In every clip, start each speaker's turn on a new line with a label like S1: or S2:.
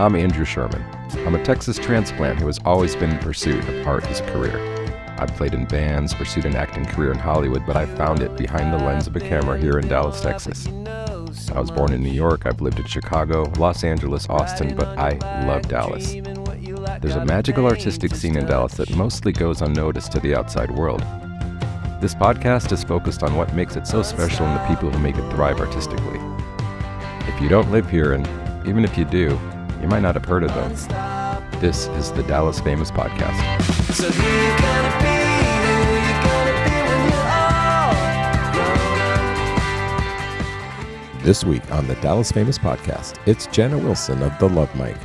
S1: I'm Andrew Sherman. I'm a Texas transplant who has always been in pursuit of art as a career. I've played in bands, pursued an acting career in Hollywood, but I found it behind the lens of a camera here in Dallas, Texas. I was born in New York, I've lived in Chicago, Los Angeles, Austin, but I love Dallas. There's a magical artistic scene in Dallas that mostly goes unnoticed to the outside world. This podcast is focused on what makes it so special and the people who make it thrive artistically. If you don't live here, and even if you do, you might not have heard of them. This is the Dallas Famous Podcast. So who you gonna be? Who you gonna be when you're all? This week on the Dallas Famous Podcast, it's Janna Wilson of The Love Mic.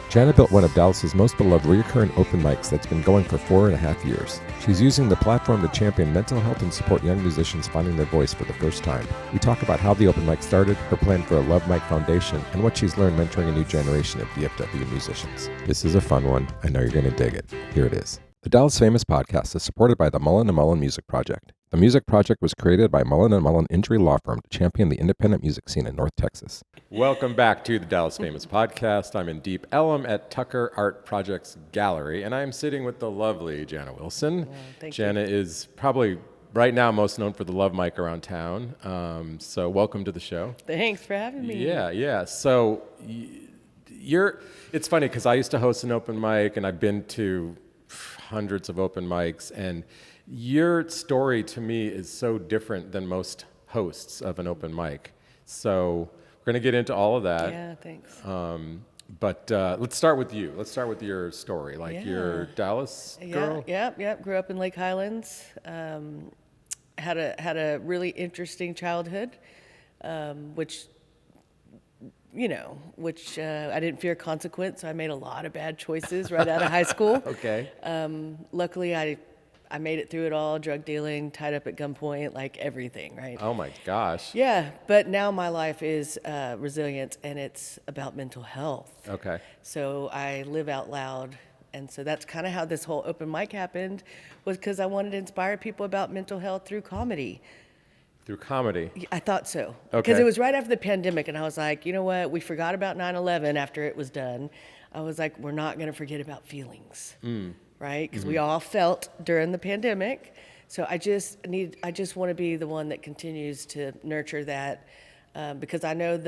S1: Janna built one of Dallas's most beloved recurring open mics that's been going for 4.5 years. She's using the platform to champion mental health and support young musicians finding their voice for the first time. We talk about how the open mic started, her plan for a Love Mic Foundation, and what she's learned mentoring a new generation of DFW musicians. This is a fun one. I know you're going to dig it. Here it is. The Dallas Famous Podcast is supported by the Mullen & Mullen Music Project. The Music Project was created by Mullen & Mullen Injury Law Firm to champion the independent music scene in North Texas. Welcome back to the Dallas Famous Podcast. I'm in Deep Ellum at Tucker Art Projects Gallery, and I'm sitting with the lovely Janna Wilson. Janna is probably right now most known for the Love Mic around town. So welcome to the show.
S2: Thanks for having me.
S1: Yeah. So it's funny because I used to host an open mic, and I've been to hundreds of open mics, and your story to me is so different than most hosts of an open mic. So we're going to get into all of that.
S2: Yeah, thanks.
S1: But let's start with you. Let's start with your story. You're a Dallas girl?
S2: Yeah. Grew up in Lake Highlands. Had a really interesting childhood, which I didn't fear consequence. So I made a lot of bad choices right out of high school.
S1: Okay.
S2: Luckily, I made it through it all, drug dealing, tied up at gunpoint, like everything, right?
S1: Oh my gosh.
S2: Yeah, but now my life is resilient, and it's about mental health.
S1: Okay.
S2: So I live out loud, and so that's kind of how this whole open mic happened, was because I wanted to inspire people about mental health through comedy.
S1: Through comedy?
S2: I thought so.
S1: Okay.
S2: Because it was right after the pandemic, and I was like, you know what? We forgot about 9/11 after it was done. I was like, we're not going to forget about feelings. Right? Because we all felt during the pandemic. So I just want to be the one that continues to nurture that, because I know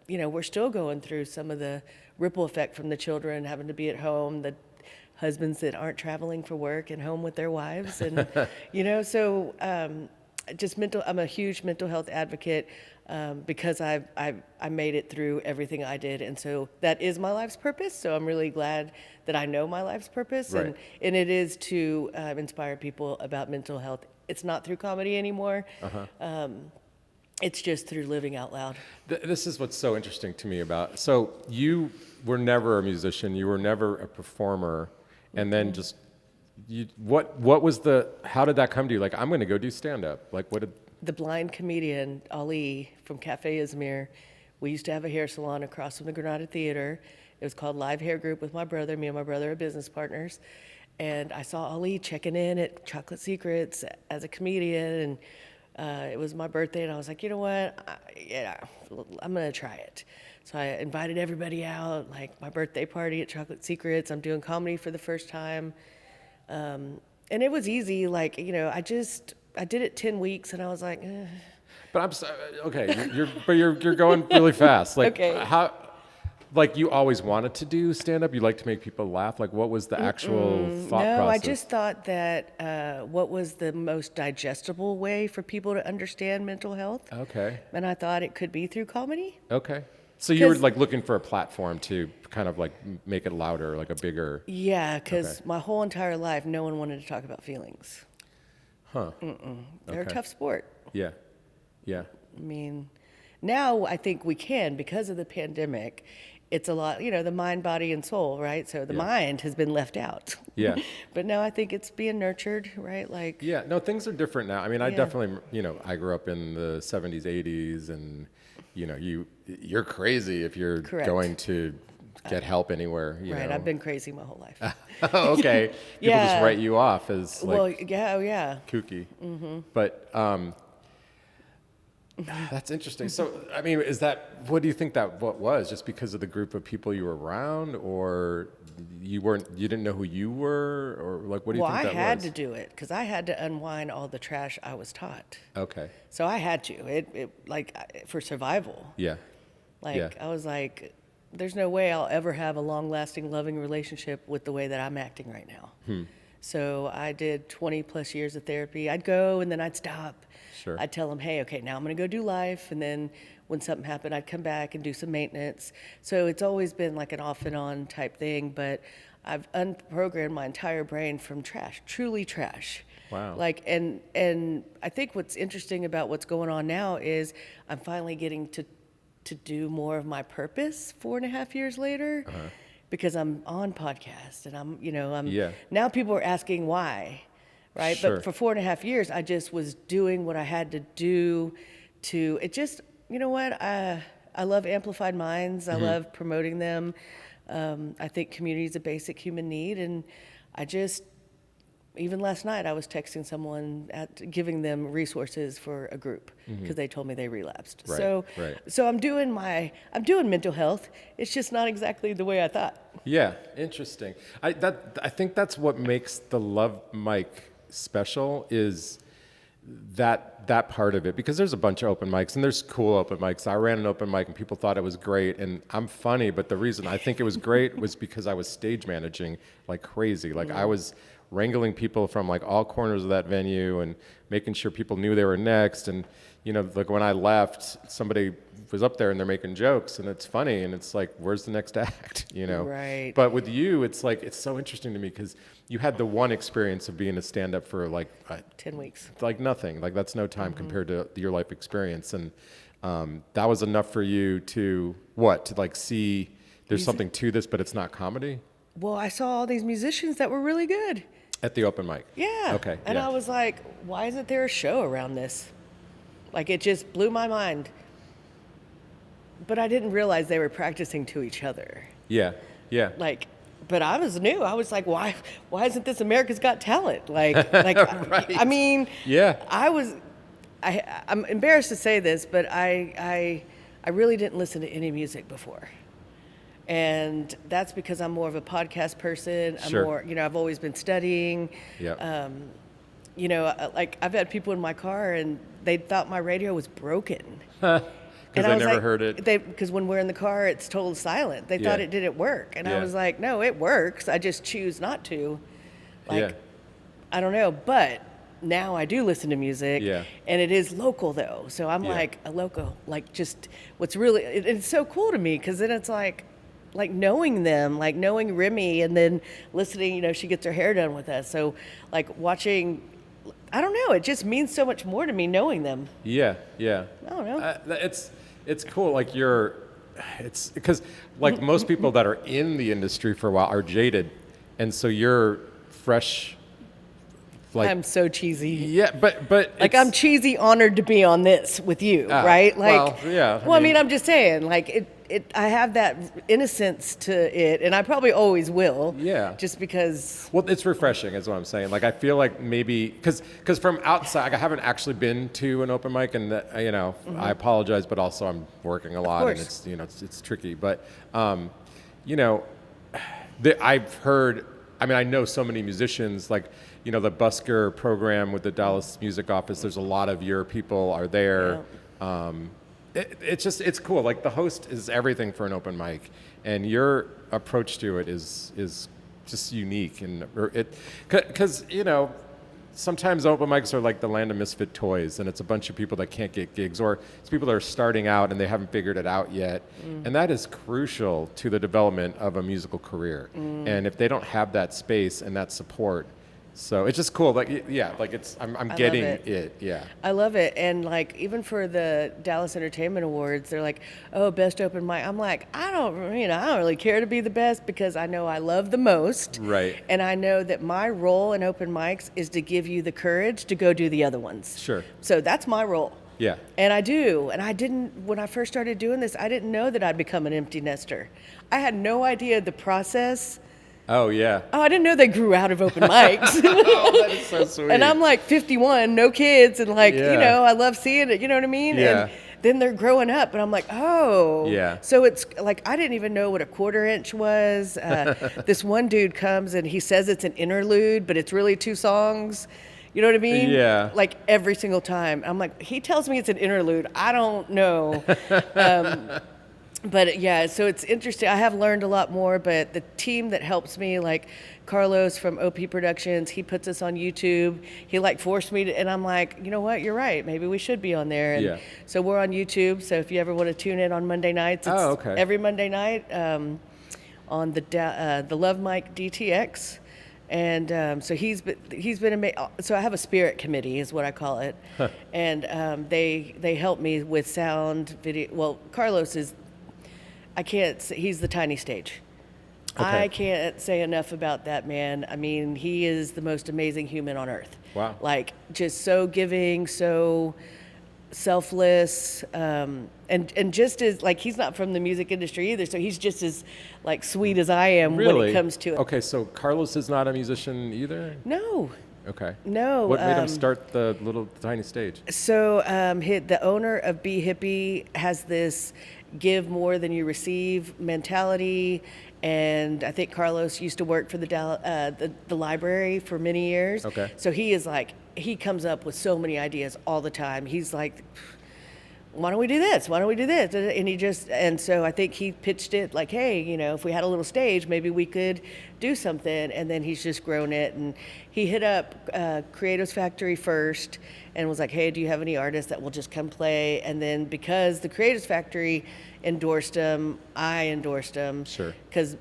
S2: we're still going through some of the ripple effect from the children having to be at home, the husbands that aren't traveling for work and home with their wives, and I'm a huge mental health advocate. Because I made it through everything I did, and so that is my life's purpose. So I'm really glad that I know my life's purpose,
S1: right.
S2: and it is to inspire people about mental health. It's not through comedy anymore. It's just through living out loud.
S1: This is what's so interesting to me about. So you were never a musician, you were never a performer, and then just how did that come to you? Like, I'm going to go do stand up. Like, what did?
S2: The blind comedian, Ali, from Cafe Izmir, we used to have a hair salon across from the Granada Theater. It was called Live Hair Group with my brother. Me and my brother are business partners. And I saw Ali checking in at Chocolate Secrets as a comedian, and it was my birthday, and I was like, you know what, I'm going to try it. So I invited everybody out, like my birthday party at Chocolate Secrets. I'm doing comedy for the first time. And it was easy, I did it 10 weeks, and I was like, eh.
S1: But I'm sorry, okay. You're going really fast. Like,
S2: okay.
S1: How? Like, you always wanted to do stand up. You like to make people laugh. Like, what was the actual thought process?
S2: No, I just thought that what was the most digestible way for people to understand mental health.
S1: Okay.
S2: And I thought it could be through comedy.
S1: Okay. So you were like looking for a platform to kind of like make it louder, like a bigger.
S2: Yeah, because my whole entire life, no one wanted to talk about feelings.
S1: Huh.
S2: They're a tough sport.
S1: Yeah.
S2: I mean, now I think we can, because of the pandemic. It's a lot, the mind, body, and soul, right? So the mind has been left out.
S1: Yeah.
S2: But now I think it's being nurtured, right? Like.
S1: Yeah. No, things are different now. I mean, I definitely, I grew up in the 70s, 80s, and you're crazy if you're going to get help anywhere.
S2: Right. I've been crazy my whole life.
S1: Oh, okay. People just write you off as like
S2: kooky.
S1: Mm-hmm. But That's interesting. So, I mean, what do you think what was? Just because of the group of people you were around, or you didn't know who you were, or like, what do you
S2: Well,
S1: think
S2: I
S1: that
S2: had
S1: was?
S2: to do it because I had to unwind all the trash I was taught.
S1: Okay.
S2: So I had to. For survival.
S1: Yeah. Yeah.
S2: I was like, there's no way I'll ever have a long-lasting, loving relationship with the way that I'm acting right now. So I did 20 plus years of therapy. I'd go and then I'd stop.
S1: Sure.
S2: I'd tell them, hey, okay, now I'm going to go do life. And then when something happened, I'd come back and do some maintenance. So it's always been like an off and on type thing. But I've unprogrammed my entire brain from trash, truly trash.
S1: Wow.
S2: And I think what's interesting about what's going on now is I'm finally getting to do more of my purpose 4.5 years later. Because I'm on podcast and now people are asking why, right?
S1: Sure.
S2: But for 4.5 years, I just was doing what I had to do you know what? I love amplified minds. I love promoting them. I think community is a basic human need. And even last night, I was texting someone giving them resources for a group because they told me they relapsed.
S1: Right.
S2: So I'm doing mental health. It's just not exactly the way I thought.
S1: Yeah, interesting. I think that's what makes the Love Mic special is that part of it, because there's a bunch of open mics and there's cool open mics. I ran an open mic and people thought it was great, and I'm funny, but the reason I think it was great was because I was stage managing like crazy. Like I was wrangling people from like all corners of that venue and making sure people knew they were next. And like when I left, somebody was up there and they're making jokes and it's funny and it's like, where's the next act?
S2: Right.
S1: But with you, it's like, it's so interesting to me because you had the one experience of being a stand-up for like
S2: 10 weeks.
S1: Like nothing. Like that's no time compared to your life experience. And that was enough for you to like see there's something to this, but it's not comedy?
S2: Well, I saw all these musicians that were really good.
S1: At the open mic?
S2: Yeah.
S1: Okay.
S2: And I was like, why isn't there a show around this? Like, it just blew my mind. But I didn't realize they were practicing to each other.
S1: Yeah.
S2: But I was new. I was like, why isn't this America's Got Talent? Right. I mean,
S1: yeah.
S2: I'm embarrassed to say this, but I really didn't listen to any music before. And that's because I'm more of a podcast person.
S1: Sure.
S2: I've always been studying.
S1: Yeah.
S2: Like I've had people in my car and they thought my radio was broken.
S1: Because they never heard it.
S2: Because when we're in the car, it's total silent. They thought it didn't work. And I was like, no, it works. I just choose not to. I don't know. But now I do listen to music.
S1: Yeah.
S2: And it is local, though. So I'm like a local. Like just what's really, it's so cool to me because then it's like knowing them, like knowing Remy and then listening, she gets her hair done with us. So like watching, I don't know, it just means so much more to me knowing them.
S1: Yeah.
S2: I don't know.
S1: It's cool. Like it's because like most people that are in the industry for a while are jaded. And so you're fresh. Like,
S2: I'm so cheesy.
S1: Yeah, but
S2: like I'm cheesy honored to be on this with you, right? Like, I mean, I'm just saying, like I have that innocence to it, and I probably always will.
S1: Yeah.
S2: Just because.
S1: Well, it's refreshing, is what I'm saying. Like I feel like maybe because from outside, like, I haven't actually been to an open mic, and I apologize, but also I'm working a lot, and it's it's tricky. But I've heard. I mean, I know so many musicians, like, the busker program with the Dallas Music Office, there's a lot of your people are there. Yeah. It's cool. Like, the host is everything for an open mic, and your approach to it is just unique. And because, sometimes open mics are like the land of misfit toys, and it's a bunch of people that can't get gigs, or it's people that are starting out and they haven't figured it out yet. And that is crucial to the development of a musical career. And if they don't have that space and that support, so it's just cool. Like, I'm getting it. Yeah.
S2: I love it. And like, even for the Dallas Entertainment Awards, they're like, oh, best open mic. I'm like, I don't really care to be the best because I know I love the most.
S1: Right.
S2: And I know that my role in open mics is to give you the courage to go do the other ones.
S1: Sure.
S2: So that's my role.
S1: Yeah.
S2: And I do. And when I first started doing this, I didn't know that I'd become an empty nester. I had no idea the process
S1: Oh, yeah.
S2: Oh, I didn't know they grew out of open mics.
S1: Oh, that is so sweet.
S2: And I'm like 51, no kids, and like,
S1: Yeah.
S2: I love seeing it, you know what I mean?
S1: Yeah.
S2: And then they're growing up, and I'm like, oh.
S1: Yeah.
S2: So it's like, I didn't even know what a 1/4 inch was. This one dude comes and he says it's an interlude, but it's really 2 songs. You know what I mean?
S1: Yeah.
S2: Like every single time. I'm like, he tells me it's an interlude. I don't know. But yeah, so it's interesting. I have learned a lot more, but the team that helps me, like Carlos from OP Productions, he puts us on YouTube. He like forced me to, and I'm like, you know what? You're right. Maybe we should be on there. And
S1: Yeah.
S2: so we're on YouTube. So if you ever want to tune in on Monday nights, it's
S1: okay.
S2: every Monday night on the Love Mic DTX. And so he's been amazing. So I have a spirit committee, is what I call it, and they help me with sound, video. Well, Carlos is. I can't say, he's the tiny stage.
S1: Okay.
S2: I can't say enough about that man. I mean, he is the most amazing human on earth.
S1: Wow.
S2: Like, just so giving, so selfless, and just as, like, he's not from the music industry either, so he's just as, like, sweet as I am when it comes to it.
S1: Okay, so Carlos is not a musician either?
S2: No.
S1: Okay.
S2: No.
S1: What made him start the little tiny stage?
S2: So the owner of Be Hippie has this give more than you receive mentality, and I think Carlos used to work for the library for many years.
S1: Okay.
S2: So he is like, he comes up with so many ideas all the time. He's like, why don't we do this? Why don't we do this? And so I think he pitched it like, hey, if we had a little stage, maybe we could do something. And then he's just grown it. And he hit up Creatives Factory first and was like, hey, do you have any artists that will just come play? And then because the Creatives Factory endorsed him, I endorsed him.
S1: Sure.
S2: Because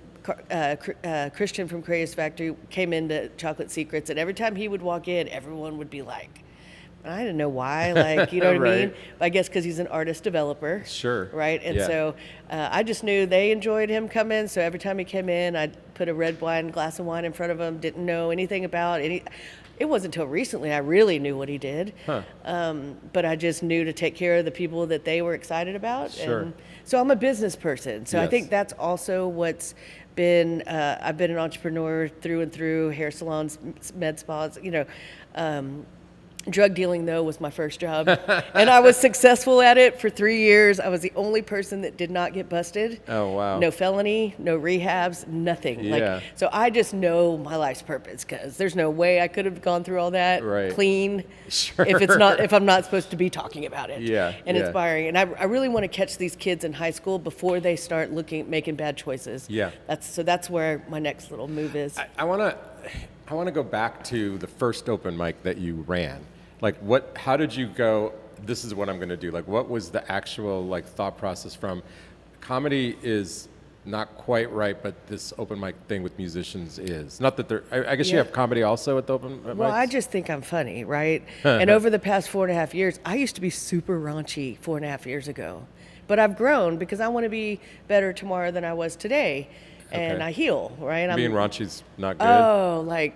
S2: Christian from Creatives Factory came into Chocolate Secrets, and every time he would walk in, everyone would be like, I didn't know why, like, you know what I
S1: Right.
S2: mean? I guess because he's an artist developer.
S1: Sure.
S2: Right? And
S1: Yeah.
S2: so I just knew they enjoyed him coming. So every time he came in, I'd put a glass of wine in front of him, didn't know anything about any. It wasn't until recently I really knew what he did.
S1: Huh.
S2: But I just knew to take care of the people that they were excited about.
S1: Sure.
S2: And so I'm a business person. So I
S1: Yes.
S2: think that's also what's been, I've been an entrepreneur through and through, hair salons, med spas, Drug dealing, though, was my first job, and I was successful at it for 3 years. I was the only person that did not get busted.
S1: Oh, wow.
S2: No felony, no rehabs, nothing.
S1: Yeah.
S2: So I just know my life's purpose, because there's no way I could have gone through all that
S1: Right.
S2: clean
S1: Sure.
S2: if I'm not supposed to be talking about it.
S1: Yeah,
S2: And
S1: yeah.
S2: inspiring. And I really want to catch these kids in high school before they start making bad choices.
S1: Yeah.
S2: That's where my next little move is.
S1: I want to go back to the first open mic that you ran. Like, how did you go, this is what I'm going to do? Like, what was the actual, like, thought process from, comedy is not quite right, but this open mic thing with musicians is. Not that I guess you
S2: Yeah.
S1: have comedy also at the open mics?
S2: Well, I just think I'm funny, right? And over the past 4.5 years, I used to be super raunchy 4.5 years ago. But I've grown because I want to be better tomorrow than I was today. And
S1: Okay.
S2: I heal, right?
S1: Being raunchy's not good?
S2: Oh, like,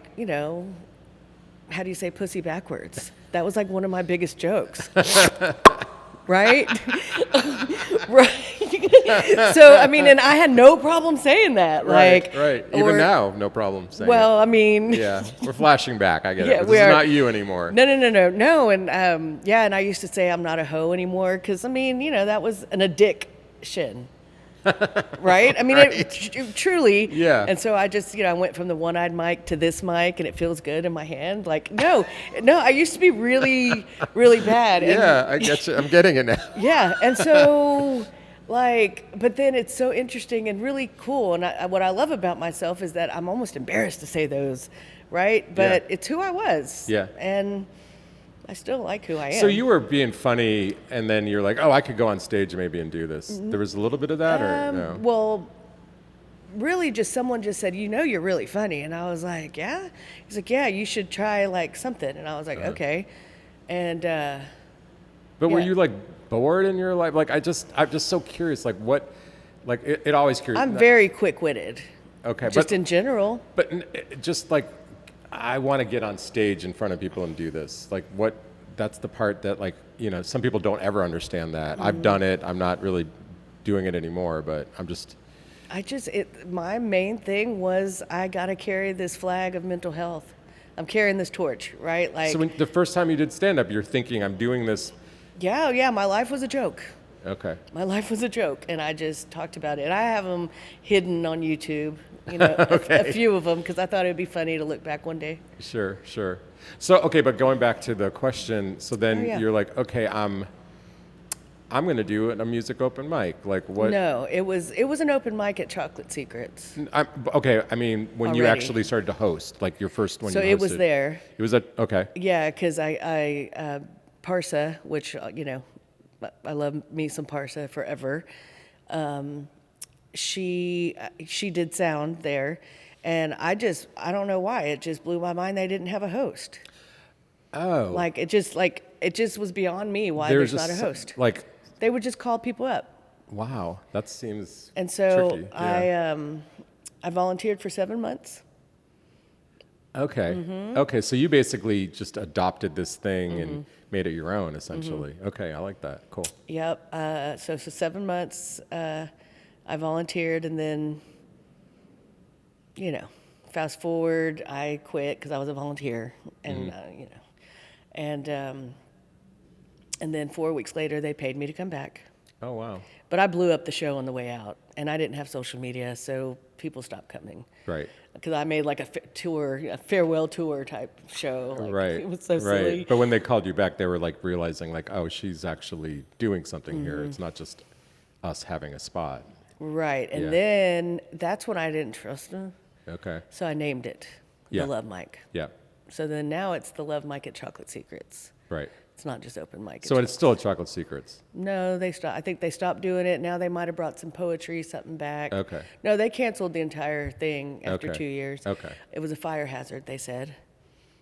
S2: how do you say pussy backwards? That was like one of my biggest jokes. Right? Right. So, I mean, and I had no problem saying that.
S1: Right,
S2: like,
S1: right. Even now, no problem saying
S2: Well,
S1: it.
S2: I mean.
S1: Yeah, we're flashing back. I get
S2: Yeah,
S1: it. But
S2: we
S1: this
S2: are.
S1: is not you anymore.
S2: No. And and I used to say I'm not a hoe anymore because, I mean, that was an addiction. Right? I mean,
S1: Right.
S2: it truly.
S1: Yeah.
S2: And so I just, I went from the one-eyed mic to this mic, and it feels good in my hand. Like, no, I used to be really, really bad. And,
S1: Yeah, I get you. I'm getting it now.
S2: yeah. And so, but then it's so interesting and really cool. And what I love about myself is that I'm almost embarrassed to say those, right? But
S1: Yeah.
S2: it's who I was.
S1: Yeah.
S2: And I still like who I am.
S1: So you were being funny, and then you're like, oh, I could go on stage maybe and do this. There was a little bit of that, or no?
S2: Well, really, just someone just said, you're really funny. And I was like, yeah? He's like, yeah, you should try like something. And I was like, okay. And
S1: But were
S2: yeah.
S1: you like bored in your life? Like, I'm just so curious. Like, what? Like, it always curious.
S2: I'm very quick-witted.
S1: Okay,
S2: Just in general.
S1: But just like, I want to get on stage in front of people and do this. Like, what? That's the part that, like, some people don't ever understand that. I've done it. I'm not really doing it anymore, but I'm just.
S2: My main thing was I got to carry this flag of mental health. I'm carrying this torch, right? Like,
S1: So when the first time you did stand-up, you're thinking, I'm doing this.
S2: yeah, my life was a joke.
S1: Okay.
S2: My life was a joke, and I just talked about it. And I have them hidden on YouTube, you know, a few of them, because I thought it would be funny to look back one day.
S1: Sure. So, okay, but going back to the question, so then
S2: Oh, yeah.
S1: you're like, okay, I'm going to do a music open mic. Like what?
S2: No, it was an open mic at Chocolate Secrets.
S1: Okay, I mean, when you
S2: Already.
S1: actually started to host, like your first one
S2: So
S1: you hosted.
S2: it was there.
S1: It was okay.
S2: Yeah, because Parsa, which, you know, I love me some Parsa forever. She did sound there, and I don't know why, it just blew my mind they didn't have a host.
S1: Oh.
S2: Like it just was beyond me why there's not a host.
S1: Like,
S2: They would just call people up.
S1: wow, that seems
S2: And so
S1: tricky. Yeah.
S2: I volunteered for 7 months.
S1: Okay.
S2: Mm-hmm.
S1: Okay, so you basically just adopted this thing and made it your own, essentially. Okay, I like that. Cool.
S2: Yep. So 7 months I volunteered, and then, you know, fast forward, I quit because I was a volunteer, and you know, and then 4 weeks later they paid me to come back.
S1: Oh, wow.
S2: But I blew up the show on the way out, and I didn't have social media, so people stopped coming.
S1: Right.
S2: Because I made like a farewell tour type show. Like,
S1: Right.
S2: It was so silly.
S1: But when they called you back, they were like realizing like, oh, she's actually doing something here. It's not just us having a spot.
S2: Right. And
S1: Yeah.
S2: then that's when I didn't trust them.
S1: Okay.
S2: So I named it
S1: Yeah.
S2: The Love Mic.
S1: Yeah.
S2: So then now it's The Love Mic at Chocolate Secrets.
S1: Right.
S2: It's not just open mic.
S1: So it's still Chocolate Secrets.
S2: No, they stopped. I think they stopped doing it. Now they might have brought some poetry, something back.
S1: Okay.
S2: No, they canceled the entire thing after
S1: Okay.
S2: 2 years.
S1: Okay.
S2: It was a fire hazard, they said.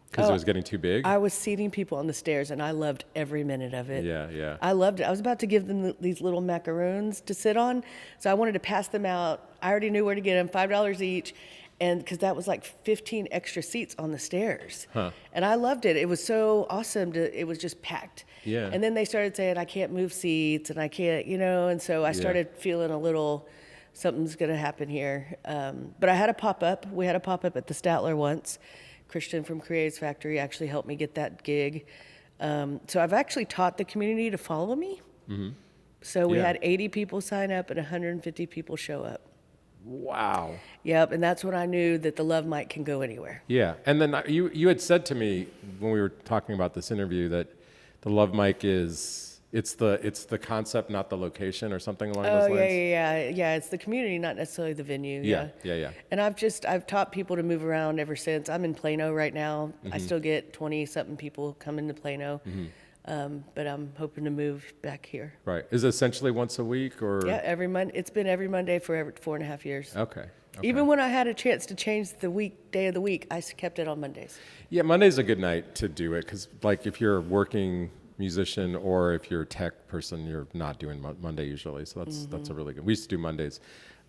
S1: Because it
S2: Oh,
S1: was getting too big?
S2: I was seating people on the stairs, and I loved every minute of it.
S1: Yeah.
S2: I loved it. I was about to give them these little macaroons to sit on, so I wanted to pass them out. I already knew where to get them, $5 each, and because that was like 15 extra seats on the stairs.
S1: Huh.
S2: And I loved it. It was so awesome. It was just packed.
S1: Yeah.
S2: And then they started saying, I can't move seats, and I can't, you know, and so I started feeling a little, something's going to happen here. But I had a pop-up. We had a pop-up at the Statler once. Christian from Creatives Factory actually helped me get that gig. So I've actually taught the community to follow me. Mm-hmm. So we
S1: Yeah.
S2: had 80 people sign up and 150 people show up.
S1: Wow.
S2: Yep, and that's when I knew that the Love Mic can go anywhere.
S1: Yeah. And then you had said to me when we were talking about this interview that the Love Mic is, it's the concept, not the location or something along those lines?
S2: Yeah. It's the community, not necessarily the venue.
S1: Yeah.
S2: And I've taught people to move around ever since. I'm in Plano right now. I still get 20-something people coming to Plano. But I'm hoping to move back here.
S1: Right. Is it essentially once a week or?
S2: Yeah, every Monday. It's been every Monday for 4.5 years.
S1: Okay.
S2: Even when I had a chance to change the day of the week, I kept it on Mondays.
S1: Yeah, Monday's a good night to do it because, like, if you're a working musician or if you're a tech person, you're not doing Monday usually. So that's a really good. We used to do Mondays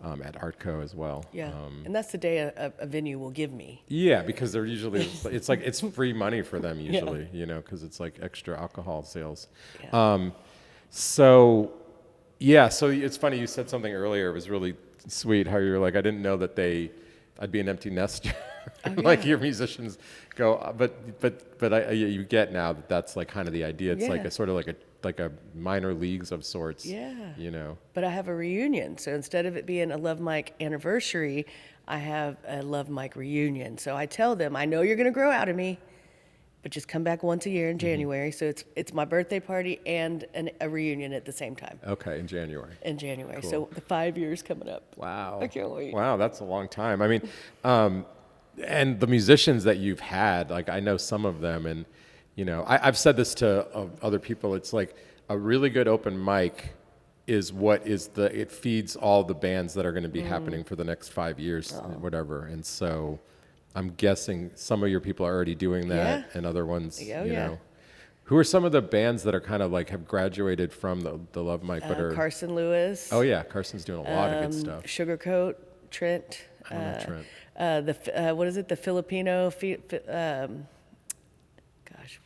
S1: at Artco as well.
S2: Yeah, and that's the day a venue will give me.
S1: Yeah, because they're usually it's free money for them usually, you know, because it's like extra alcohol sales.
S2: Yeah.
S1: So it's funny you said something earlier. It was really sweet how you were like, I didn't know that I'd be an empty nester. Like your musicians go, but you get now that that's like kind of the idea. It's like a sort of like a minor leagues of sorts.
S2: Yeah.
S1: You know.
S2: But I have a reunion, so instead of it being a Love Mic anniversary, I have a Love Mic reunion. So I tell them, I know you're going to grow out of me, but just come back once a year in January. So it's my birthday party and a reunion at the same time.
S1: Okay, in January.
S2: In January.
S1: Cool.
S2: So the 5 years coming up.
S1: Wow.
S2: I can't wait.
S1: Wow, that's a long time. I mean, and the musicians that you've had, like I know some of them, and you know, I've said this to other people. It's like a really good open mic is it feeds all the bands that are going to be happening for the next 5 years, whatever. And so, I'm guessing some of your people are already doing that, and other ones, you know. Who are some of the bands that are kind of like have graduated from the Love Mic, but are
S2: Carson Lewis.
S1: Oh yeah, Carson's doing a lot of good stuff.
S2: Sugarcoat, Trent.
S1: I don't know Trent.
S2: What is it? The Filipino. Gosh,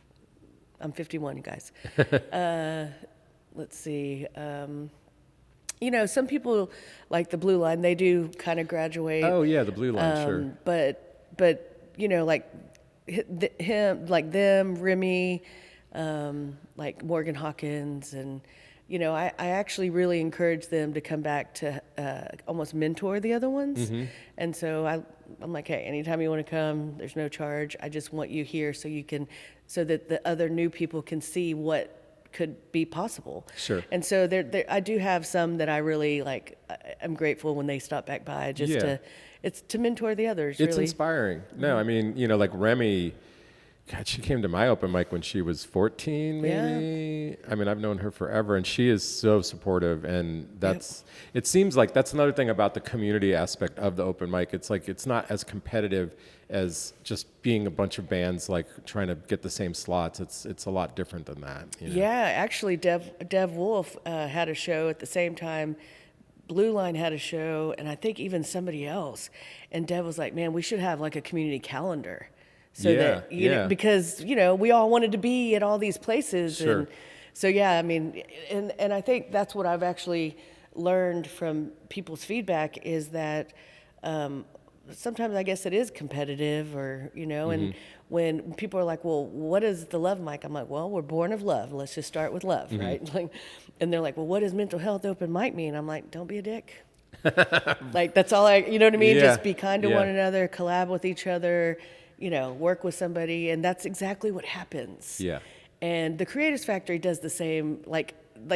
S2: I'm 51, you guys. Let's see. Some people like the blue line, they do kind of graduate.
S1: Oh yeah, the blue line, sure.
S2: But like him, like them, Remy, like Morgan Hawkins, and I actually really encourage them to come back to almost mentor the other ones. And so I'm like, hey, anytime you want to come, there's no charge. I just want you here so that the other new people can see what could be possible.
S1: Sure.
S2: And so I do have some that I really like. I'm grateful when they stop back by it's to mentor the others.
S1: It's
S2: really
S1: inspiring. No, I mean, like Remy, God, she came to my open mic when she was 14, maybe. Yeah. I mean, I've known her forever, and she is so supportive. And it seems like that's another thing about the community aspect of the open mic. It's like it's not as competitive as just being a bunch of bands like trying to get the same slots. It's a lot different than that.
S2: Yeah, actually, Dev Wolf had a show at the same time. Blue Line had a show, and I think even somebody else. And Dev was like, "Man, we should have like a community calendar." So that because we all wanted to be at all these places,
S1: sure.
S2: And so I mean, and I think that's what I've actually learned from people's feedback is that sometimes I guess it is competitive, or and when people are like, "Well, what is the love mic?" I'm like, "Well, we're born of love. Let's just start with love, right?" Like, and they're like, "Well, what does mental health open mic mean?" I'm like, "Don't be a dick." Like that's all you know what I mean?
S1: Yeah.
S2: Just be kind to one another, collab with each other. Work with somebody, and that's exactly what happens.
S1: Yeah.
S2: And the Creators Factory does the same, like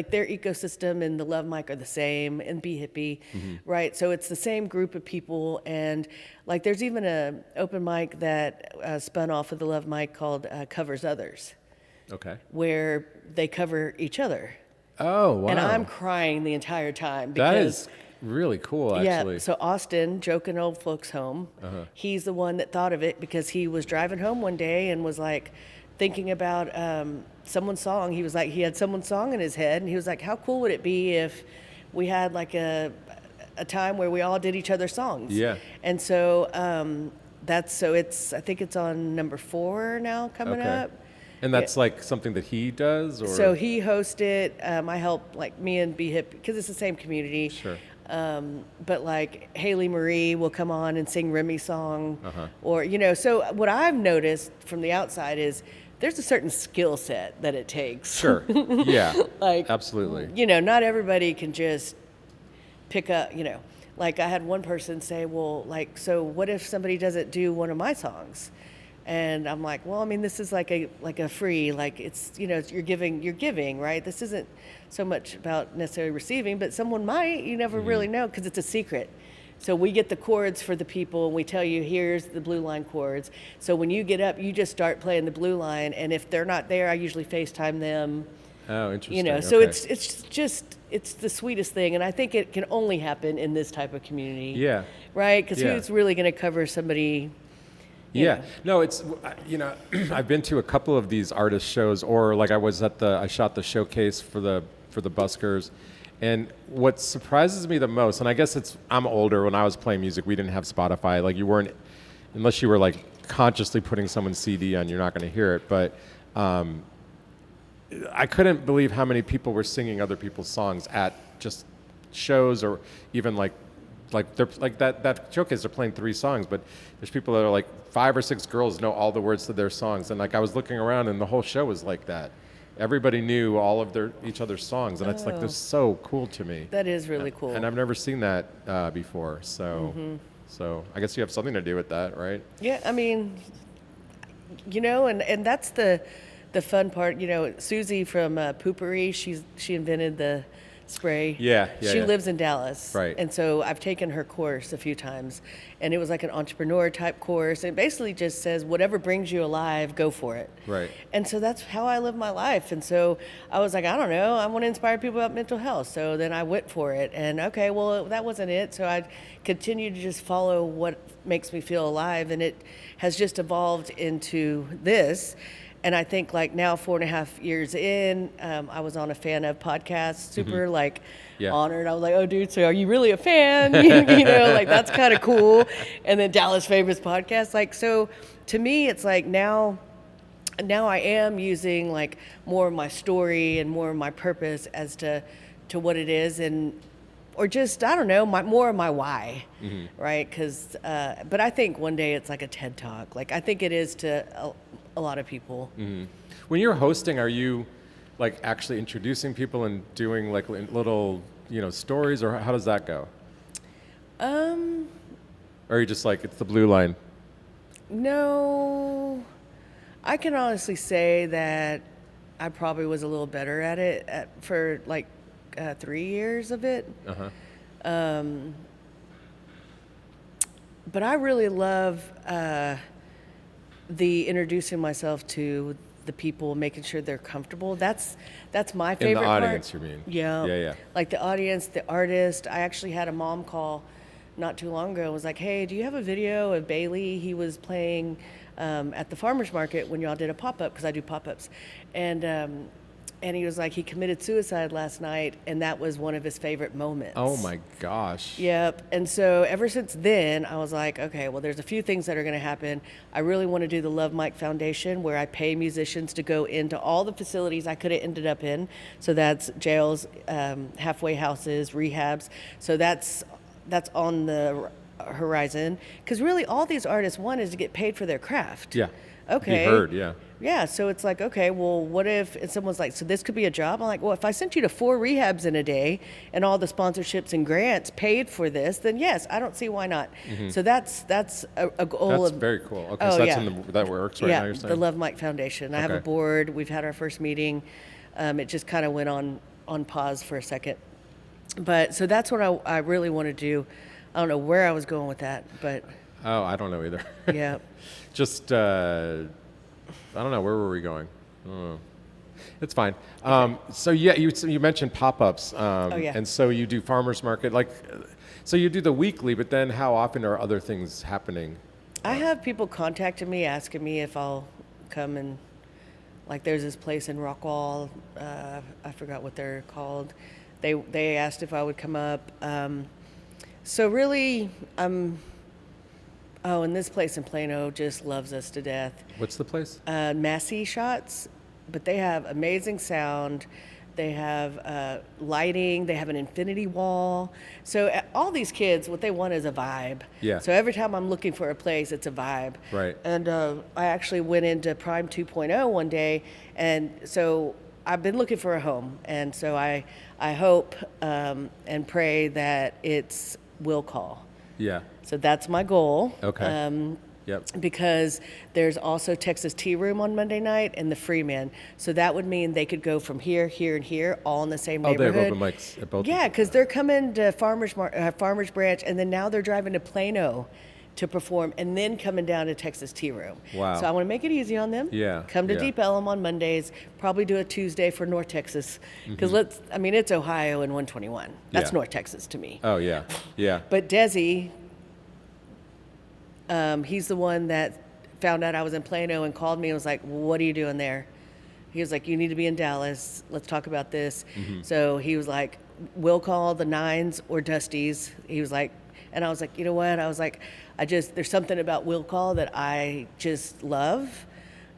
S2: their ecosystem and the Love Mic are the same, and Be Hippie, right? So it's the same group of people, and like there's even a open mic that spun off of the Love Mic called Covers Others.
S1: Okay.
S2: Where they cover each other.
S1: Oh, wow.
S2: And I'm crying the entire time because
S1: that is really cool, actually.
S2: Yeah, so Austin, Joking Old Folks Home, he's the one that thought of it because he was driving home one day and was like thinking about someone's song. He was like, he had someone's song in his head, and he was like, how cool would it be if we had like a time where we all did each other's songs?
S1: Yeah.
S2: And so I think it's on number 4 now coming up.
S1: And that's like something that he does, or?
S2: So he hosts it. I help, like me and Be Hip, because it's the same community.
S1: Sure.
S2: But like Haley Marie will come on and sing Remy's song, or So what I've noticed from the outside is there's a certain skill set that it takes.
S1: Sure. Yeah.
S2: Like
S1: absolutely.
S2: Not everybody can just pick up. Like I had one person say, "Well, like, so what if somebody doesn't do one of my songs?" And I'm like, well, I mean, this is like a free, like it's, you're giving, right? This isn't so much about necessarily receiving, but someone might, you never really know because it's a secret. So we get the chords for the people and we tell you, here's the blue line chords. So when you get up, you just start playing the blue line. And if they're not there, I usually FaceTime them.
S1: Oh, interesting.
S2: So it's the sweetest thing. And I think it can only happen in this type of community.
S1: Yeah.
S2: Right? Because who's really going to cover somebody?
S1: Yeah, no, it's, I've been to a couple of these artist shows, or like I shot the showcase for the buskers, and what surprises me the most, and I guess I'm older, when I was playing music, we didn't have Spotify, like you weren't, unless you were like consciously putting someone's CD on, you're not going to hear it, but I couldn't believe how many people were singing other people's songs at just shows, or even like they're like that showcase, they're playing 3 songs, but there's people that are like 5 or 6 girls know all the words to their songs, and like I was looking around and the whole show was like that. Everybody knew all of each other's songs, and it's like that's so cool to me.
S2: That is really cool.
S1: And I've never seen that before, so so I guess you have something to do with that, right?
S2: Yeah, I mean, and that's the fun part. Susie from Poopery, she invented the spray. She lives in Dallas.
S1: Right.
S2: And so I've taken her course a few times, and it was like an entrepreneur type course. It basically just says whatever brings you alive, go for it.
S1: Right.
S2: And so that's how I live my life. And so I was like, I don't know, I want to inspire people about mental health. So then I went for it. And okay, well, that wasn't it. So I continued to just follow what makes me feel alive. And it has just evolved into this. And I think like now 4.5 years in, I was on a Fan Of podcast, super honored. I was like, oh dude, so are you really a fan? Like that's kind of cool. And then Dallas Famous Podcast. Like, so to me, it's like now I am using like more of my story and more of my purpose as to what it is. And or just, I don't know, more of my why, right? Because, but I think one day it's like a TED Talk. Like, I think it is to a lot of people.
S1: When you're hosting, are you like actually introducing people and doing like little, stories, or how does that go? Or are you just like, it's the blue line?
S2: No, I can honestly say that I probably was a little better at it for like 3 years of it. But I really love the introducing myself to the people, making sure they're comfortable. That's my favorite
S1: In the
S2: part.
S1: audience, you mean?
S2: Yeah.
S1: Yeah.
S2: Like the audience, the artist. I actually had a mom call not too long ago and was like, hey, do you have a video of Bailey? He was playing at the farmer's market when y'all did a pop-up, because I do pop-ups. And he was like, he committed suicide last night, and that was one of his favorite moments.
S1: Oh my gosh.
S2: Yep. And so ever since then, I was like, okay, well, there's a few things that are going to happen. I really want to do the Love Mike Foundation, where I pay musicians to go into all the facilities I could have ended up in. So that's jails, halfway houses, rehabs. So that's on the horizon. Because really, all these artists want is to get paid for their craft.
S1: Yeah.
S2: Okay.
S1: Be heard, yeah.
S2: Yeah, so it's like, okay, well, what if, and someone's like, so this could be a job? I'm like, well, if I sent you to 4 rehabs in a day and all the sponsorships and grants paid for this, then yes, I don't see why not. So that's a goal.
S1: That's very cool. Okay,
S2: Oh,
S1: so that's
S2: yeah.
S1: that works right now, you're
S2: Yeah,
S1: saying?
S2: the Love Mike Foundation. I have a
S1: Okay.
S2: board. We've had our first meeting. It just kind of went on pause for a second. But so that's what I really want to do. I don't know where I was going with that, but
S1: Oh, I don't know either.
S2: yeah.
S1: Just, I don't know, where were we going? I don't know. It's fine. So yeah, you mentioned pop-ups,
S2: yeah.
S1: and so you do farmers market, like, so you do the weekly, but then how often are other things happening?
S2: I have people contacting me, asking me if I'll come and, like, there's this place in Rockwall, I forgot what they're called. They asked if I would come up. So really, and this place in Plano just loves us to death.
S1: What's the place?
S2: Massey Shots, but they have amazing sound. They have lighting. They have an infinity wall. So all these kids, what they want is a vibe.
S1: Yeah.
S2: So every time I'm looking for a place, it's a vibe.
S1: Right.
S2: And I actually went into Prime 2.0 one day, and so I've been looking for a home. And so I hope and pray that it's will call.
S1: Yeah.
S2: So that's my goal.
S1: Okay. Yep.
S2: Because there's also Texas Tea Room on Monday night and the Freeman. So that would mean they could go from here, here, and here, all in the same
S1: Oh, they
S2: neighborhood.
S1: have open mics at both?
S2: Yeah, because they're coming to Farmers Branch, and then now they're driving to Plano to perform, and then coming down to Texas Tea Room.
S1: Wow.
S2: So I want to make it easy on them.
S1: Yeah,
S2: Come to
S1: yeah.
S2: Deep Ellum on Mondays. Probably do a Tuesday for North Texas. Because it's Ohio and 121. That's
S1: Yeah.
S2: North Texas to me.
S1: Oh, yeah. Yeah.
S2: But Desi, he's the one that found out I was in Plano and called me and was like, what are you doing there? He was like, you need to be in Dallas. Let's talk about this. So he was like, we'll call the Nines or Dusties. He was like, and I was like, you know what? I was like, there's something about Will Call that I just love.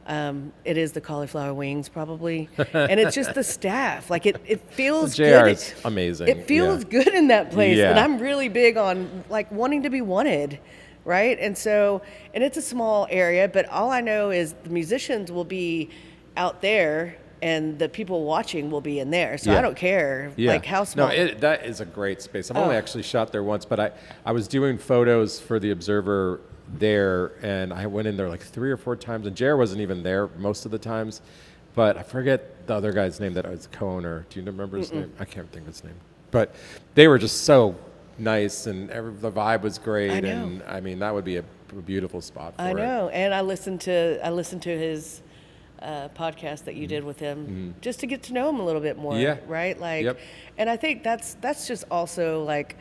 S2: It is the cauliflower wings, probably. And it's just the staff. Like, it feels
S1: JR
S2: good.
S1: is amazing.
S2: It feels good in that place.
S1: Yeah.
S2: And I'm really big on, like, wanting to be wanted, right? And so, and it's a small area, but all I know is the musicians will be out there and the people watching will be in there. So
S1: Yeah.
S2: I don't care,
S1: Yeah.
S2: like, how small.
S1: No, that is a great space. I've only actually shot there once, but I was doing photos for the Observer there, and I went in there like 3 or 4 times, and JR wasn't even there most of the times, but I forget the other guy's name that was co-owner. Do you remember his name? I can't think of his name. But they were just so nice, and the vibe was great,
S2: I know.
S1: and I mean, that would be a beautiful spot for
S2: I
S1: it.
S2: know, and I listened to his podcast that you did with him just to get to know him a little bit more.
S1: Yeah.
S2: Right. Like,
S1: Yep.
S2: and I think that's just also like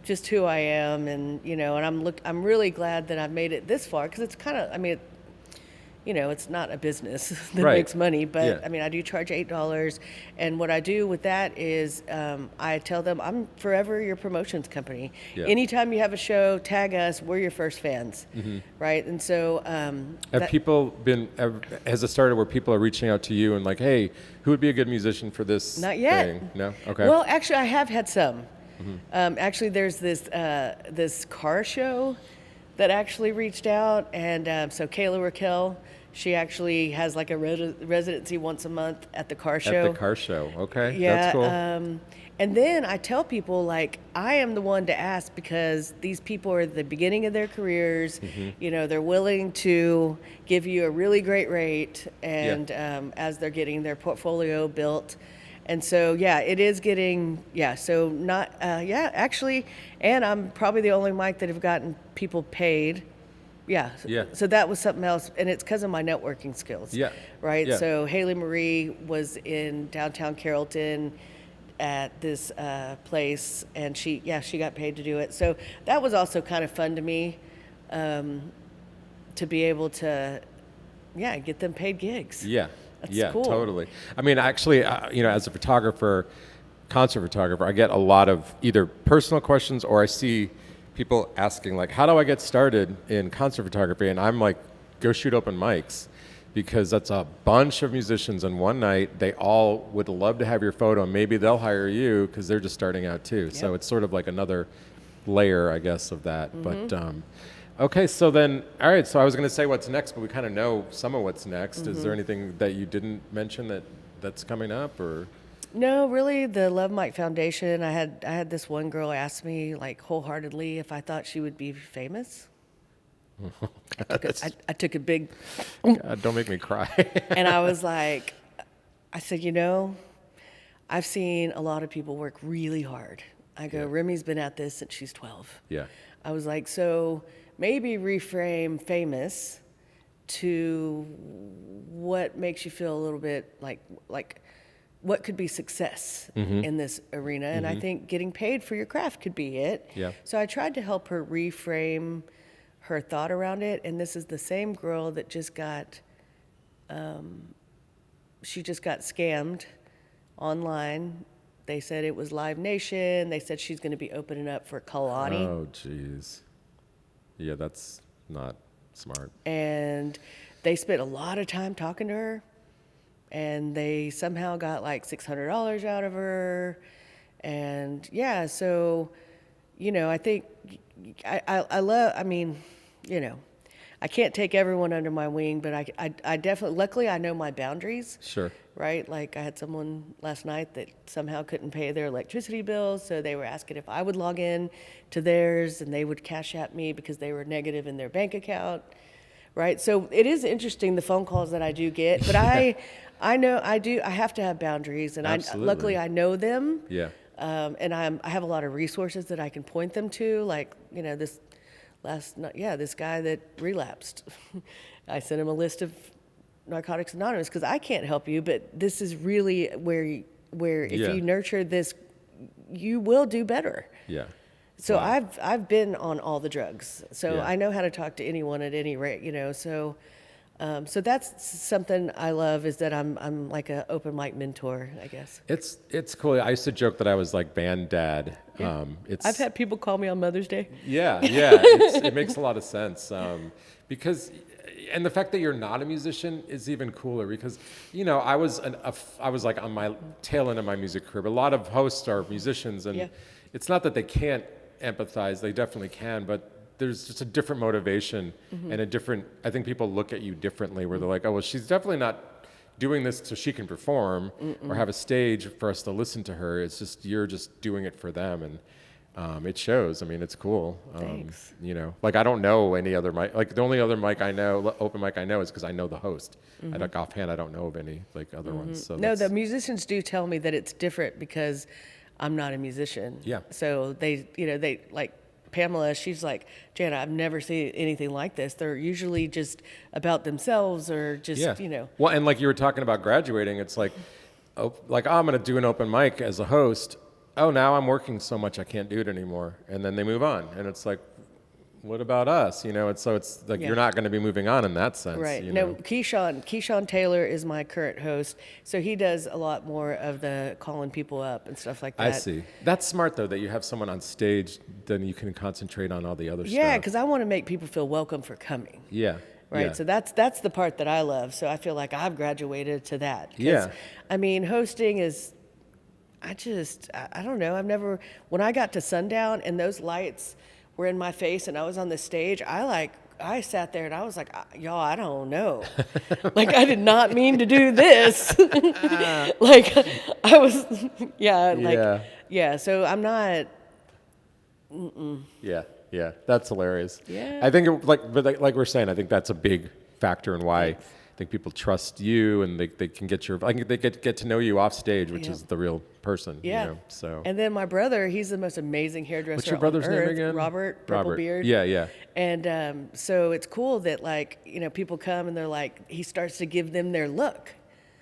S2: just who I am, and and I'm really glad that I've made it this far, because it's kind of, I mean, it's not a business that
S1: Right.
S2: makes money, but
S1: Yeah.
S2: I mean, I do charge $8, and what I do with that is I tell them I'm forever your promotions company.
S1: Yeah.
S2: Anytime you have a show, tag us. We're your first fans, right? And so
S1: Has it started where people are reaching out to you and like, hey, who would be a good musician for this
S2: Not yet.
S1: thing? No? Okay.
S2: Well, actually, I have had some. Actually, there's this car show that actually reached out, and so Kayla Raquel, she actually has like a residency once a month at the car show.
S1: At the car show, okay,
S2: Yeah,
S1: that's cool.
S2: And then I tell people, like, I am the one to ask because these people are at the beginning of their careers. You know, they're willing to give you a really great rate, and as they're getting their portfolio built. And so, yeah, it is getting, so not, actually, and I'm probably the only mic that have gotten people paid. Yeah. So that was something else, and it's because of my networking skills.
S1: Yeah.
S2: Right.
S1: Yeah.
S2: So Haley Marie was in downtown Carrollton at this place, and she got paid to do it. So that was also kind of fun to me, to be able to, get them paid gigs.
S1: Yeah.
S2: That's cool.
S1: Totally. I mean, actually, you know, as a photographer, concert photographer, I get a lot of either personal questions or I see people asking, like, how do I get started in concert photography? And I'm like, go shoot open mics, because that's a bunch of musicians in one night. They all would love to have your photo, and maybe they'll hire you because they're just starting out too. Yep. So it's sort of like another layer, I guess, of that. But okay, so then, all right, so I was going to say what's next, but we kind of know some of what's next. Is there anything that you didn't mention that's coming up, or? No,
S2: really, the Love Mike Foundation. I had this one girl ask me, like, wholeheartedly if I thought she would be famous. I took a big...
S1: God, don't make me cry.
S2: And I was like, I said, you know, I've seen a lot of people work really hard. I go, Remy's been at this since she's 12.
S1: Yeah.
S2: I was like, so maybe reframe famous to what makes you feel a little bit like what could be success in this arena. And I think getting paid for your craft could be it.
S1: Yeah.
S2: So I tried to help her reframe her thought around it. And this is the same girl that just got, she just got scammed online. They said it was Live Nation. They said she's going to be opening up for Kalani.
S1: Oh, jeez. Yeah, that's not smart.
S2: And they spent a lot of time talking to her, and they somehow got like $600 out of her. And yeah, so, you know, I think I love, I mean, you know, I can't take everyone under my wing, but I definitely, luckily I know my boundaries.
S1: Sure.
S2: Right? Like, I had someone last night that somehow couldn't pay their electricity bill, so they were asking if I would log in to theirs, and they would cash at me because they were negative in their bank account. Right? So it is interesting, the phone calls that I do get, but I know I have to have boundaries, and luckily I know them.
S1: Yeah.
S2: And I have a lot of resources that I can point them to, like, you know, this guy that relapsed. I sent him a list of Narcotics Anonymous because I can't help you, but this is really where if you nurture this, you will do better.
S1: Yeah.
S2: So wow. I've been on all the drugs, so
S1: Yeah.
S2: I know how to talk to anyone at any rate, you know. So so that's something I love, is that I'm like an open mic mentor, I guess.
S1: It's cool. I used to joke that I was like band dad.
S2: Yeah. I've had people call me on Mother's Day.
S1: Yeah. It makes a lot of sense, because. And the fact that you're not a musician is even cooler, because, you know, I was like on my tail end of my music career, but a lot of hosts are musicians, and it's not that they can't empathize, they definitely can, but there's just a different motivation and I think people look at you differently, where they're like, oh, well, she's definitely not doing this so she can perform or have a stage for us to listen to her. It's just, you're just doing it for them, and it shows. I mean, it's cool.
S2: Thanks.
S1: You know, like, I don't know any other mic. Like, the only other mic I know, open mic I know, is because I know the host. Offhand, I don't know of any like other ones. So
S2: no, the musicians do tell me that it's different because I'm not a musician.
S1: Yeah.
S2: So they like Pamela. She's like, Janna, I've never seen anything like this. They're usually just about themselves, or just you know.
S1: Well, and like you were talking about graduating, it's like, I'm going to do an open mic as a host. Oh, now I'm working so much I can't do it anymore. And then they move on. And it's like, what about us? You know, it's like you're not going to be moving on in that sense.
S2: Right.
S1: You
S2: No,
S1: know?
S2: Keyshawn Taylor is my current host. So he does a lot more of the calling people up and stuff like that.
S1: I see. That's smart, though, that you have someone on stage, then you can concentrate on all the other stuff.
S2: Yeah, because I want to make people feel welcome for coming.
S1: Yeah.
S2: Right.
S1: Yeah.
S2: So that's the part that I love. So I feel like I've graduated to that.
S1: Yeah.
S2: I mean, hosting is, I don't know. When I got to sundown and those lights were in my face and I was on the stage, I sat there and I was like, y'all, I don't know. Like, I did not mean to do this. Like, I was, yeah, so I'm not.
S1: Yeah, that's hilarious.
S2: Yeah.
S1: I think, like we're saying, I think that's a big factor in why I think people trust you, and they can get they get to know you off stage, which is the real person.
S2: Yeah.
S1: You know, so.
S2: And then my brother, he's the most amazing hairdresser.
S1: What's your brother's
S2: on
S1: name
S2: earth.
S1: again?
S2: Robert, purple beard.
S1: Yeah.
S2: And so it's cool that, like, you know, people come and they're like, he starts to give them their look.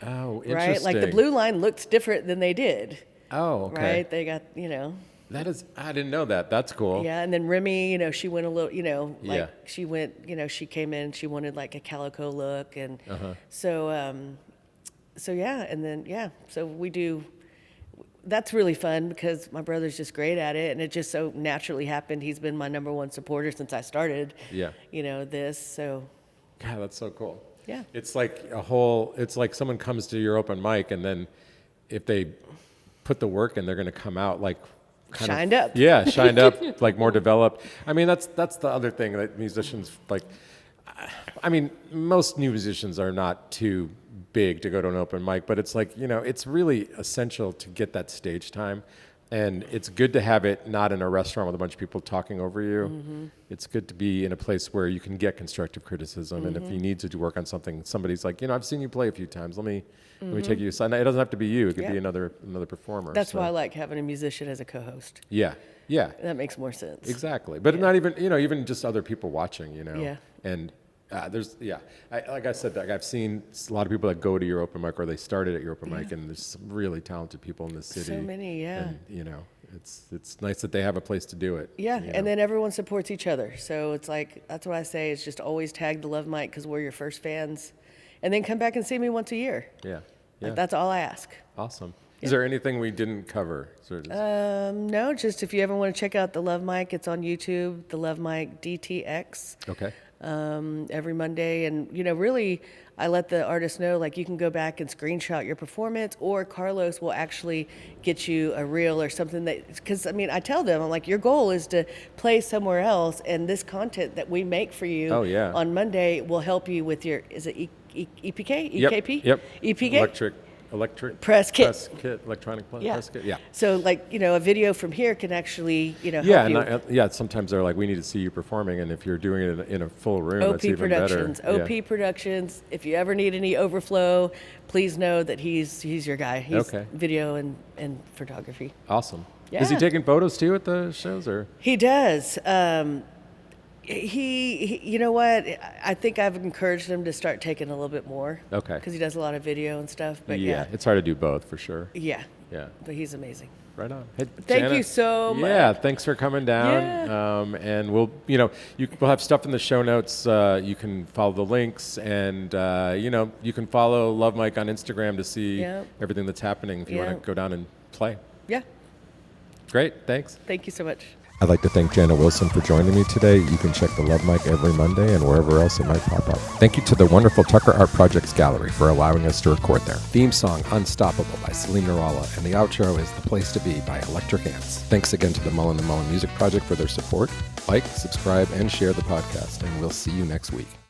S1: Oh, interesting.
S2: Right? Like the blue line looks different than they did.
S1: Oh, okay.
S2: Right? They got, you know.
S1: I didn't know that. That's cool.
S2: Yeah, and then Remy, you know, she went a little, you know, like
S1: Yeah.
S2: she went, you know, she came in, she wanted like a calico look, and so yeah, and then so we do. That's really fun because my brother's just great at it, and it just so naturally happened. He's been my number one supporter since I started.
S1: Yeah.
S2: You know this, so.
S1: God, that's so cool.
S2: Yeah.
S1: It's like it's like someone comes to your open mic, and then if they put the work in, they're going to come out like
S2: Shined up.
S1: Yeah, shined up, like more developed. I mean, that's the other thing that musicians like. I mean, most new musicians are not too big to go to an open mic, but it's like, you know, it's really essential to get that stage time. And it's good to have it not in a restaurant with a bunch of people talking over you. Mm-hmm. It's good to be in a place where you can get constructive criticism. Mm-hmm. And if you need to work on something, somebody's like, you know, I've seen you play a few times. Let me take you aside. It doesn't have to be you. It could be another performer.
S2: That's why I like having a musician as a co-host.
S1: Yeah.
S2: That makes more sense.
S1: Exactly. But not even, you know, even just other people watching, you know.
S2: Yeah.
S1: And like I said, like I've seen a lot of people that go to your open mic or they started at your open mic, and there's some really talented people in this city.
S2: So many, yeah.
S1: And, you know, it's nice that they have a place to do it.
S2: Yeah,
S1: and
S2: know? Then everyone supports each other. So it's like, that's what I say, is just always tag the Love Mic because we're your first fans. And then come back and see me once a year.
S1: Yeah.
S2: Like, that's all I ask.
S1: Awesome. Yeah. Is there anything we didn't cover?
S2: No, just if you ever want to check out the Love Mic, it's on YouTube, the Love Mic DTX.
S1: Okay.
S2: Every Monday, and you know, really, I let the artists know, like, you can go back and screenshot your performance, or Carlos will actually get you a reel or something because I mean, I tell them, I'm like, your goal is to play somewhere else, and this content that we make for you on Monday will help you with your, is it EPK? EKP?
S1: Yep.
S2: EPK?
S1: Electric
S2: press kit,
S1: electronic press kit. Yeah.
S2: So, like, you know, a video from here can actually, you know, help you.
S1: Sometimes they're like, we need to see you performing, and if you're doing it in a full room,
S2: OP
S1: that's even
S2: Productions,
S1: better.
S2: OP Productions. If you ever need any overflow, please know that he's your guy. He's video and photography.
S1: Awesome.
S2: Yeah.
S1: Is he taking photos too at the shows, or?
S2: He does. He, you know what? I think I've encouraged him to start taking a little bit more.
S1: Okay.
S2: Because he does a lot of video and stuff. But
S1: it's hard to do both for sure.
S2: Yeah.
S1: Yeah.
S2: But he's amazing.
S1: Right on. Hey,
S2: Thank
S1: Janna,
S2: you so much.
S1: Yeah, thanks for coming down.
S2: Yeah.
S1: And we'll have stuff in the show notes. You can follow the links, and you can follow Love Mike on Instagram to see everything that's happening if you want to go down and play.
S2: Yeah.
S1: Great. Thanks.
S2: Thank you so much.
S1: I'd like to thank Janna Wilson for joining me today. You can check the Love Mic every Monday and wherever else it might pop up. Thank you to the wonderful Tucker Art Projects Gallery for allowing us to record there. Theme song, Unstoppable by Salim Narala, and the outro is The Place to Be by Electric Ants. Thanks again to the Mullen & Mullen Music Project for their support. Like, subscribe, and share the podcast, and we'll see you next week.